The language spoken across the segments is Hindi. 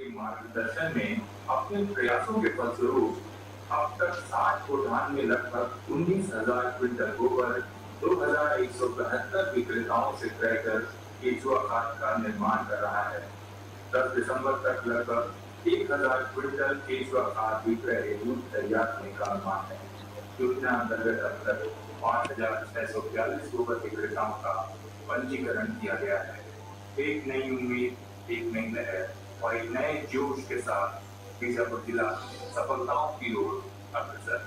के मार्गदर्शन में अपने प्रयासों के फलस्वरूप अब तक 60 गोदाम में लगभग 19,000 क्विंटल गोबर 2,172 विक्रेताओं से क्रय कर केंचुआ खाद का निर्माण कर रहा है। 10 दिसंबर तक लगभग 1,000 क्विंटल केंचुआ खाद विक्रय हेतु तैयार होने का अनुमान है। योजना अंतर्गत अब तक 5,642 गोबर विक्रेताओं का पंजीकरण किया गया है। एक नई उम्मीद, एक नई लहर और एक नए जोश के साथ बीजापुर जिला सफलताओं की ओर अग्रसर।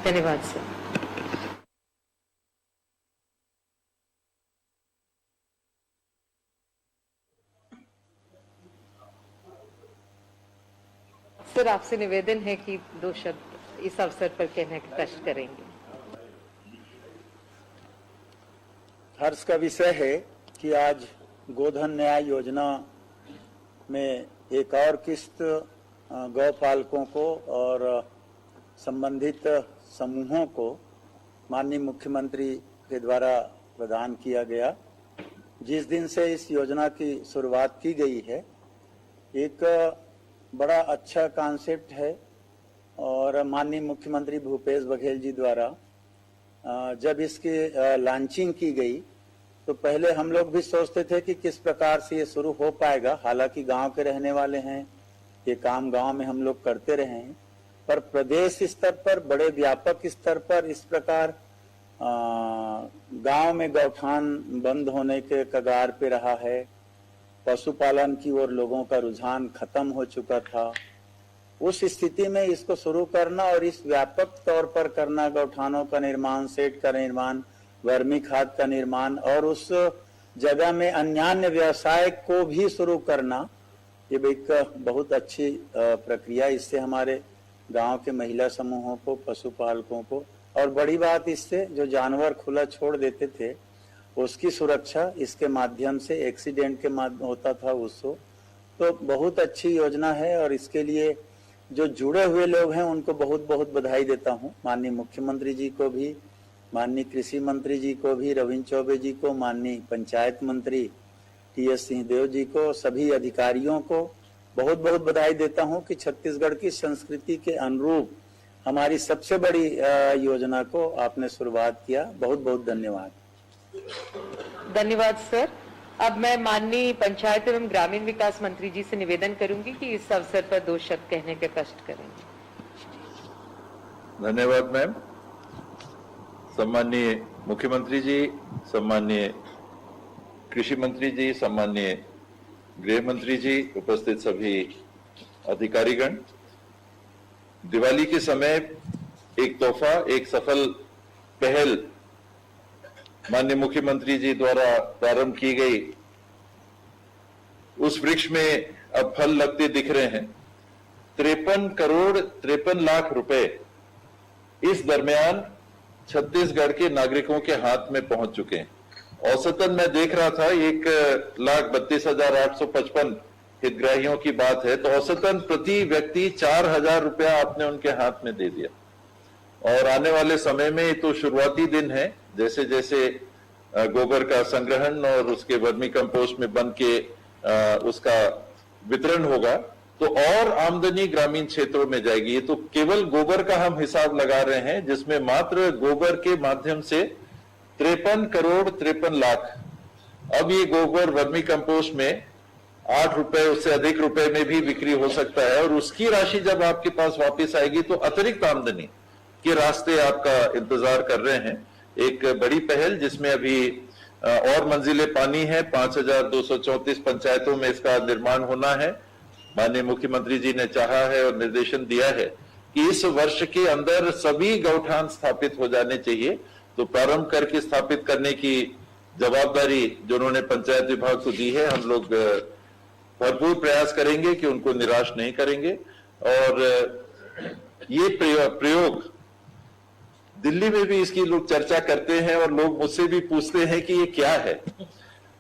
धन्यवाद सर। सर आपसे निवेदन है कि 2 शब्द इस अवसर पर कहने का कष्ट करेंगे। हर्ष का विषय है कि आज गोधन न्याय योजना में एक और किस्त गौपालकों को और संबंधित समूहों को माननीय मुख्यमंत्री के द्वारा प्रदान किया गया। जिस दिन से इस योजना की शुरुआत की गई है, एक बड़ा अच्छा कॉन्सेप्ट है और माननीय मुख्यमंत्री भूपेश बघेल जी द्वारा जब इसकी लॉन्चिंग की गई तो पहले हम लोग भी सोचते थे कि किस प्रकार से ये शुरू हो पाएगा। हालांकि गांव के रहने वाले हैं, ये काम गांव में हम लोग करते रहे हैं, पर प्रदेश स्तर पर बड़े व्यापक स्तर पर इस प्रकार गांव में गौठान बंद होने के कगार पे रहा है। पशुपालन की ओर लोगों का रुझान खत्म हो चुका था। उस स्थिति में इसको शुरू करना और इस व्यापक तौर पर करना, गौठानों का निर्माण, शेड का निर्माण, वर्मी खाद का निर्माण और उस जगह में अन्य व्यवसाय को भी शुरू करना, ये एक बहुत अच्छी प्रक्रिया। इससे हमारे गांव के महिला समूहों को, पशुपालकों को और बड़ी बात इससे जो जानवर खुला छोड़ देते थे उसकी सुरक्षा इसके माध्यम से, एक्सीडेंट के माध्यम होता था उसको, तो बहुत अच्छी योजना है और इसके लिए जो जुड़े हुए लोग हैं उनको बहुत बहुत बधाई देता हूं। माननीय मुख्यमंत्री जी को भी, माननीय कृषि मंत्री जी को भी, रविंद्र चौबे जी को, माननीय पंचायत मंत्री टी.एस. सिंहदेव जी को, सभी अधिकारियों को बहुत बहुत बधाई देता हूं कि छत्तीसगढ़ की संस्कृति के अनुरूप हमारी सबसे बड़ी योजना को आपने शुरुआत किया। बहुत बहुत धन्यवाद। धन्यवाद सर। अब मैं माननीय पंचायत एवं ग्रामीण विकास मंत्री जी से निवेदन करूंगी कि इस अवसर पर 2 शब्द कहने के कष्ट करेंगे। धन्यवाद मैम। सम्माननीय मुख्यमंत्री जी, सम्माननीय कृषि मंत्री जी, सम्माननीय गृह मंत्री जी, उपस्थित सभी अधिकारीगण, दिवाली के समय एक तोहफा, एक सफल पहल माननीय मुख्यमंत्री जी द्वारा प्रारंभ की गई, उस वृक्ष में अब फल लगते दिख रहे हैं। 53 करोड़ 53 लाख रुपए इस दरमियान छत्तीसगढ़ के नागरिकों के हाथ में पहुंच चुके हैं। औसतन मैं देख रहा था 1,32,855 हितग्राहियों की बात है, तो औसतन प्रति व्यक्ति 4,000 रुपया आपने उनके हाथ में दे दिया। और आने वाले समय में तो शुरुआती दिन है, जैसे जैसे गोबर का संग्रहण और उसके वर्मी कंपोस्ट में बन के उसका वितरण होगा तो और आमदनी ग्रामीण क्षेत्रों में जाएगी। ये तो केवल गोबर का हम हिसाब लगा रहे हैं, जिसमें मात्र गोबर के माध्यम से 53 करोड़ 53 लाख। अब ये गोबर वर्मी कंपोस्ट में 8 रुपए, उससे अधिक रुपए में भी बिक्री हो सकता है और उसकी राशि जब आपके पास वापस आएगी तो अतिरिक्त आमदनी के रास्ते आपका इंतजार कर रहे हैं। एक बड़ी पहल जिसमें अभी और मंजिलें पानी है। 5,234 पंचायतों में इसका निर्माण होना है। माननीय मुख्यमंत्री जी ने चाहा है और निर्देशन दिया है कि इस वर्ष के अंदर सभी गौठान स्थापित हो जाने चाहिए। तो प्रारंभ करके स्थापित करने की जवाबदारी जो उन्होंने पंचायत विभाग को दी है, हम लोग भरपूर प्रयास करेंगे कि उनको निराश नहीं करेंगे। और ये प्रयोग दिल्ली में भी इसकी लोग चर्चा करते हैं और लोग मुझसे भी पूछते हैं कि ये क्या है।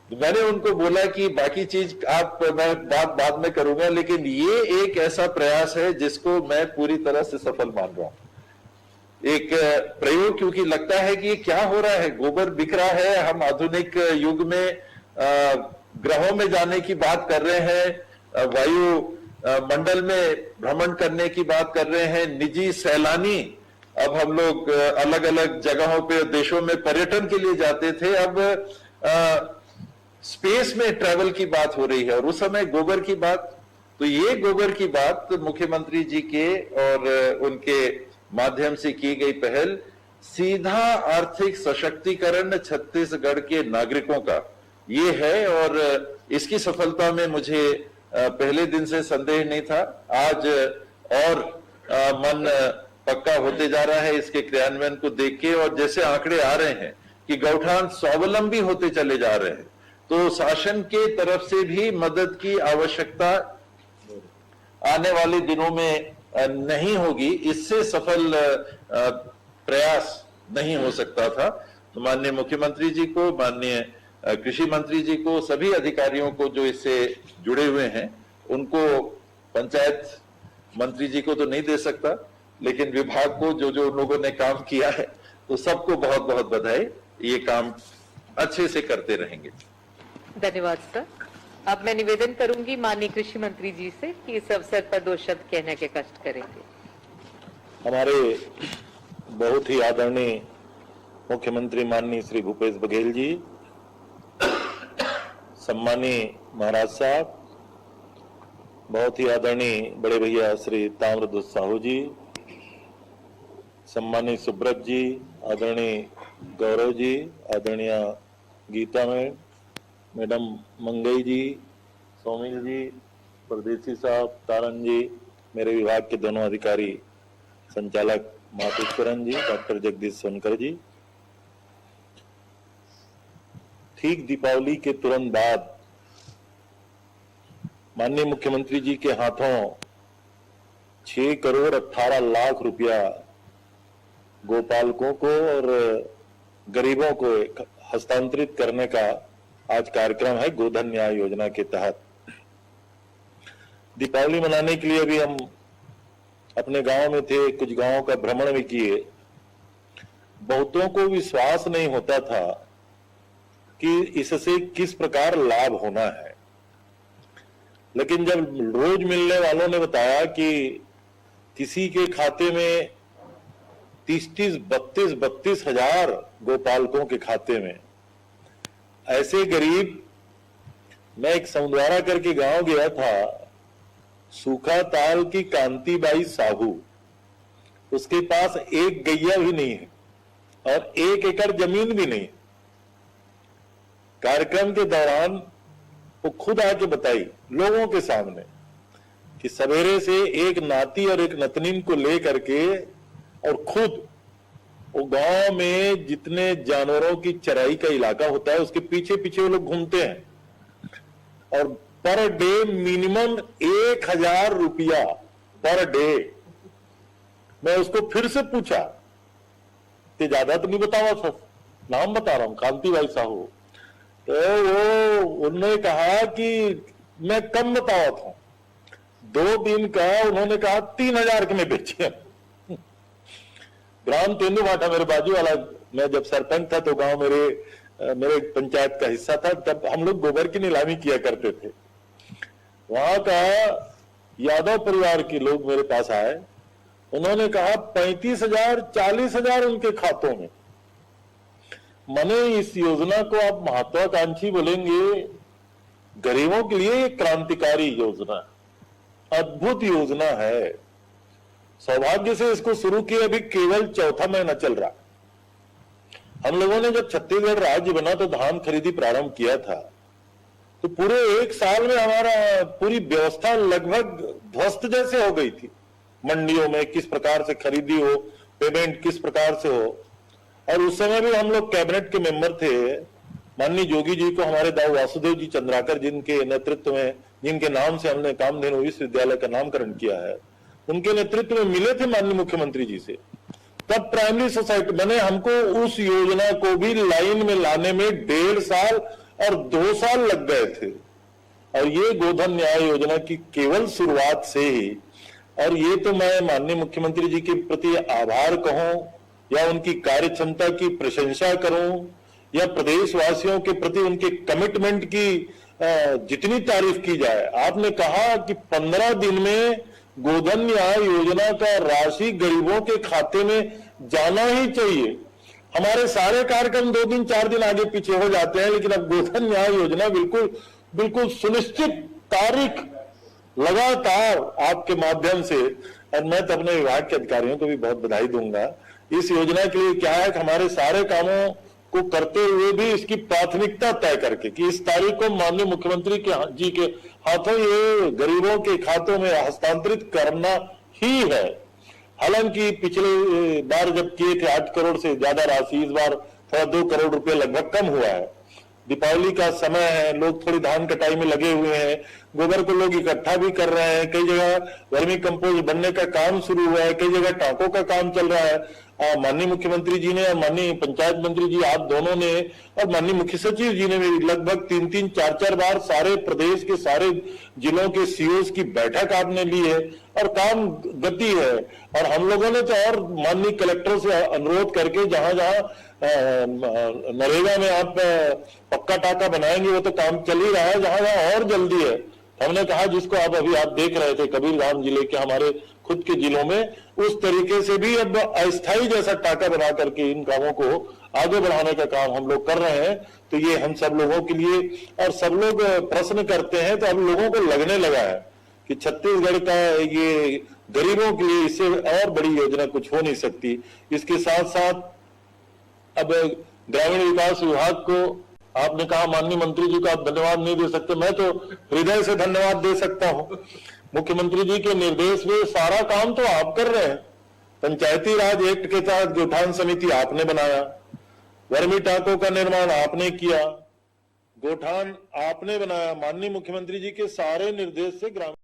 तो मैंने उनको बोला कि बाकी चीज मैं बात बाद में करूंगा, लेकिन ये एक ऐसा प्रयास है जिसको मैं पूरी तरह से सफल मान रहा हूं। एक प्रयोग, क्योंकि लगता है कि ये क्या हो रहा है, गोबर बिक रहा है। हम आधुनिक युग में ग्रहों में जाने की बात कर रहे हैं, वायु मंडल में भ्रमण करने की बात कर रहे हैं, निजी सैलानी, अब हम लोग अलग अलग जगहों पे देशों में पर्यटन के लिए जाते थे, अब स्पेस में ट्रैवल की बात हो रही है, और उस समय गोबर की बात। तो ये गोबर की बात मुख्यमंत्री जी के और उनके माध्यम से की गई पहल सीधा आर्थिक सशक्तिकरण छत्तीसगढ़ के नागरिकों का ये है, और इसकी सफलता में मुझे पहले दिन से संदेह नहीं था। आज और मन पक्का होते जा रहा है इसके क्रियान्वयन को देख के, और जैसे आंकड़े आ रहे हैं कि गौठान स्वावलंबी होते चले जा रहे हैं, तो शासन के तरफ से भी मदद की आवश्यकता आने वाले दिनों में नहीं होगी, इससे सफल प्रयास नहीं हो सकता था। तो माननीय मुख्यमंत्री जी को, माननीय कृषि मंत्री जी को, सभी अधिकारियों को जो इससे जुड़े हुए हैं, उनको, पंचायत मंत्री जी को तो नहीं दे सकता, लेकिन विभाग को जो जो लोगों ने काम किया है, तो सबको बहुत बहुत बधाई। ये काम अच्छे से करते रहेंगे। धन्यवाद सर। अब मैं निवेदन करूंगी माननीय कृषि मंत्री जी से कि इस अवसर पर 2 शब्द कहने के कष्ट करेंगे। हमारे बहुत ही आदरणीय मुख्यमंत्री माननीय श्री भूपेश बघेल जी, सम्मानीय महाराज साहब, बहुत ही आदरणीय बड़े भैया श्री ताम्रध्वज साहू जी, सम्मानीय सुब्रत जी, आदरणीय गौरव जी, आदरणीय गीता मैडम मंगई जी, सौमिल जी, परदेसी साहब, तारन जी, मेरे विभाग के दोनों अधिकारी, संचालक मातेश्वरन जी, डॉक्टर जगदीश सोनकर जी। ठीक दीपावली के तुरंत बाद माननीय मुख्यमंत्री जी के हाथों 6 करोड़ 18 लाख रुपया गोपालकों को और गरीबों को हस्तांतरित करने का आज कार्यक्रम है गोधन न्याय योजना के तहत। दीपावली मनाने के लिए अभी हम अपने गांव में थे, कुछ गांवों का भ्रमण भी किए। बहुतों को विश्वास नहीं होता था कि इससे किस प्रकार लाभ होना है, लेकिन जब रोज मिलने वालों ने बताया कि किसी के खाते में 32 हजार गोपालकों के खाते में, ऐसे गरीब, मैं एक समुद्वारा करके गांव गया था, सूखा ताल की कांतिबाई साहू, उसके पास एक गैया भी नहीं है और 1 एकड़ जमीन भी नहीं है। कार्यक्रम के दौरान वो खुद आके बताई लोगों के सामने कि सवेरे से एक नाती और एक नतनीन को लेकर के, और खुद वो गांव में जितने जानवरों की चराई का इलाका होता है उसके पीछे पीछे वो लोग घूमते हैं, और पर डे मिनिमम 1000 रुपया पर डे। मैं उसको फिर से पूछा कि ज्यादा तो नहीं बतावा सर, नाम बता रहा हूं, कांतिबाई साहू। तो वो उन्होंने कहा कि मैं कम बतावा था, 2 दिन का उन्होंने कहा 3000 के में बेचे। ग्राम तेंदु भाटा मेरे बाजू वाला, मैं जब सरपंच था तो गांव मेरे पंचायत का हिस्सा था, तब हम लोग गोबर की नीलामी किया करते थे। वहां का यादव परिवार के लोग मेरे पास आए, उन्होंने कहा 35,000 40,000 उनके खातों में। मने इस योजना को आप महत्वाकांक्षी बोलेंगे, गरीबों के लिए एक क्रांतिकारी योजना, अद्भुत योजना है। सौभाग्य से इसको शुरू किए अभी केवल 4था महीना चल रहा। हम लोगों ने जब छत्तीसगढ़ राज्य बना तो धान खरीदी प्रारंभ किया था, तो पूरे 1 साल में हमारा पूरी व्यवस्था लगभग ध्वस्त जैसे हो गई थी। मंडियों में किस प्रकार से खरीदी हो, पेमेंट किस प्रकार से हो। और उस समय भी हम लोग कैबिनेट के मेंबर थे, माननीय जोगी जी को, हमारे दाऊ वासुदेव जी चंद्राकर जिनके नेतृत्व में, जिनके नाम से हमने कामधेनु विश्वविद्यालय का नामकरण किया है, उनके नेतृत्व में मिले थे माननीय मुख्यमंत्री जी से। तब प्राइमरी सोसाइटी बने, हमको उस योजना को भी लाइन में लाने में 1.5 साल और 2 साल लग गए थे। और ये गोधन न्याय योजना की केवल शुरुआत से ही, और ये तो मैं माननीय मुख्यमंत्री जी के प्रति आभार कहूं या उनकी कार्य क्षमता की प्रशंसा करूं या प्रदेशवासियों के प्रति उनके कमिटमेंट की जितनी तारीफ की जाए। आपने कहा कि 15 दिन में गोधन न्याय योजना का राशि गरीबों के खाते में जाना ही चाहिए। हमारे सारे कार्यक्रम 2 दिन 4 दिन आगे पीछे हो जाते हैं, लेकिन अब गोधन न्याय योजना बिल्कुल सुनिश्चित तारीख लगातार आपके माध्यम से, और मैं तो अपने विभाग के अधिकारियों को भी बहुत बधाई दूंगा इस योजना के लिए। क्या है कि हमारे सारे कामों को करते हुए भी इसकी प्राथमिकता तय करके कि इस तारीख को माननीय मुख्यमंत्री जी के हाथों ये गरीबों के खातों में हस्तांतरित करना ही है। हालांकि पिछले बार जब किए थे 8 करोड़ से ज्यादा राशि, इस बार थोड़ा 2 करोड़ रुपए लगभग कम हुआ है। दीपावली का समय है, लोग थोड़ी धान कटाई में लगे हुए हैं, गोबर को लोग इकट्ठा भी कर रहे हैं, कई जगह वर्मी कंपोस्ट बनने का काम शुरू हुआ है, कई जगह टांकों का काम चल रहा है। माननीय मुख्यमंत्री जी ने और माननीय पंचायत मंत्री जी आप दोनों ने और माननीय मुख्य सचिव जी ने भी लगभग 3-3, 4-4 बार सारे प्रदेश के सारे जिलों के सीओस की बैठक आपने ली है और काम गति है। और हम लोगों ने तो और माननीय कलेक्टर से अनुरोध करके जहां नरेगा में आप पक्का टाका बनाएंगे वो तो काम चल ही रहा है, जहां और जल्दी है। हमने कहा जिसको अभी आप देख रहे थे कबीरधाम जिले के हमारे खुद के जिलों में, उस तरीके से भी अब अस्थायी जैसा टाका बना करके इन कामों को आगे बढ़ाने का काम हम लोग कर रहे हैं। तो ये हम सब लोगों के लिए, और सब लोग प्रश्न करते हैं तो अब लोगों को लगने लगा है कि छत्तीसगढ़ का ये गरीबों के लिए इससे और बड़ी योजना कुछ हो नहीं सकती। इसके साथ साथ अब ग्रामीण विकास विभाग को आपने कहा माननीय मंत्री जी को आप धन्यवाद नहीं दे सकते, मैं तो हृदय से धन्यवाद दे सकता हूं। मुख्यमंत्री जी के निर्देश में सारा काम तो आप कर रहे हैं। पंचायती राज एक्ट के तहत गौठान समिति आपने बनाया, वर्मी टांकों का निर्माण आपने किया, गौठान आपने बनाया। माननीय मुख्यमंत्री जी के सारे निर्देश से ग्रामीण